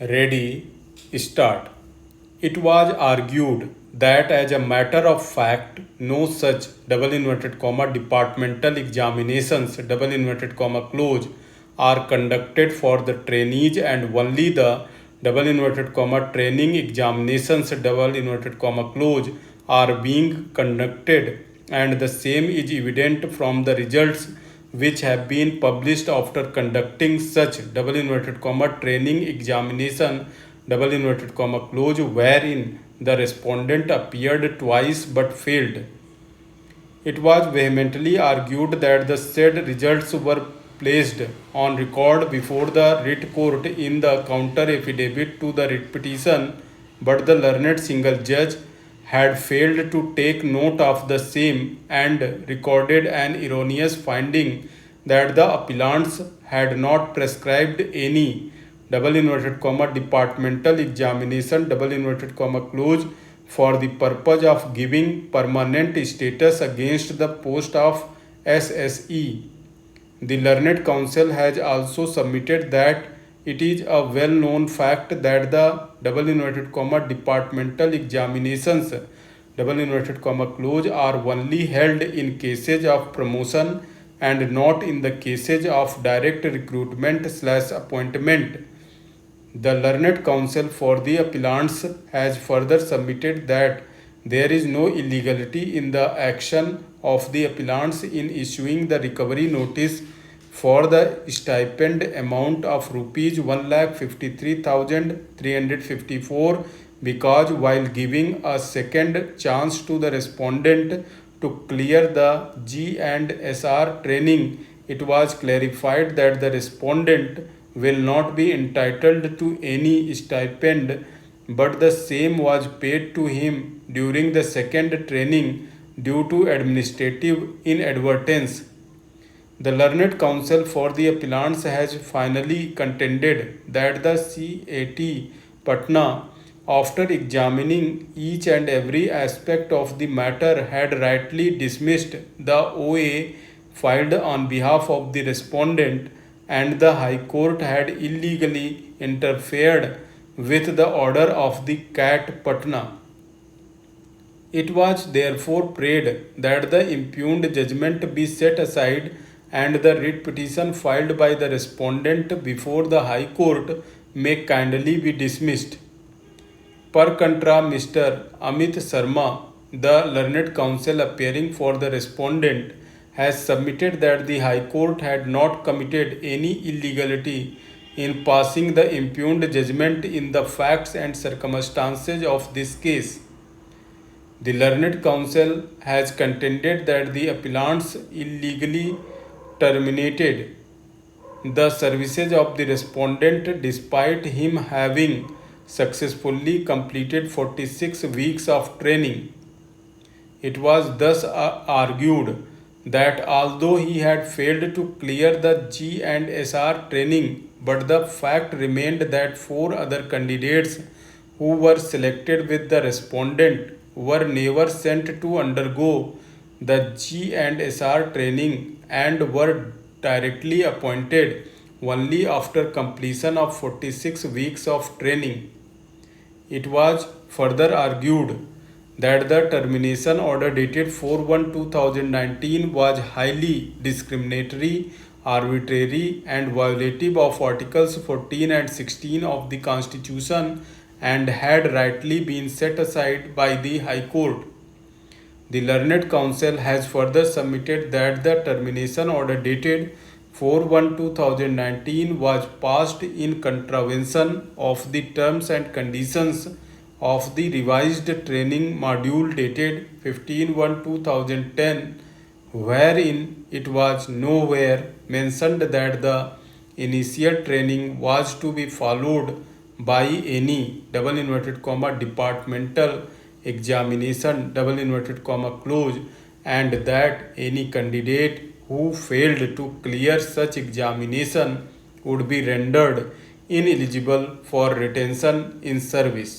Ready, start. It was argued that as a matter of fact, no such departmental examinations close are conducted for the trainees, and only the training examinations close are being conducted, and the same is evident from the results which have been published after conducting such training examination close, wherein the respondent appeared twice but failed. It was vehemently argued that the said results were placed on record before the writ court in the counter affidavit to the writ petition, but the learned single judge had failed to take note of the same and recorded an erroneous finding that the appellants had not prescribed any departmental examination close for the purpose of giving permanent status against the post of SSE. The learned counsel has also submitted that it is a well-known fact that the departmental examinations close are only held in cases of promotion and not in the cases of direct recruitment/appointment. The learned counsel for the appellants has further submitted that there is no illegality in the action of the appellants in issuing the recovery notice for the stipend amount of rupees 1,53,354, because while giving a second chance to the respondent to clear the G and SR training, it was clarified that the respondent will not be entitled to any stipend, but the same was paid to him during the second training due to administrative inadvertence. The learned counsel for the appellants has finally contended that the CAT Patna, after examining each and every aspect of the matter, had rightly dismissed the OA filed on behalf of the respondent, and the High Court had illegally interfered with the order of the CAT Patna. It was therefore prayed that the impugned judgment be set aside and the writ petition filed by the respondent before the High Court may kindly be dismissed. Per contra, Mr. Amit Sharma, the learned counsel appearing for the respondent, has submitted that the High Court had not committed any illegality in passing the impugned judgment in the facts and circumstances of this case. The learned counsel has contended that the appellants illegally terminated the services of the respondent despite him having successfully completed 46 weeks of training. It was thus argued that although he had failed to clear the G and SR training, but the fact remained that 4 other candidates who were selected with the respondent were never sent to undergo the G and SR training and were directly appointed only after completion of 46 weeks of training. It was further argued that the termination order dated 4/1/2019 was highly discriminatory, arbitrary, and violative of Articles 14 and 16 of the Constitution and had rightly been set aside by the High Court. The learned counsel has further submitted that the termination order dated 4/1/2019 was passed in contravention of the terms and conditions of the revised training module dated 15/1/2010, wherein it was nowhere mentioned that the initial training was to be followed by any departmental examination close, and that any candidate who failed to clear such examination would be rendered ineligible for retention in service.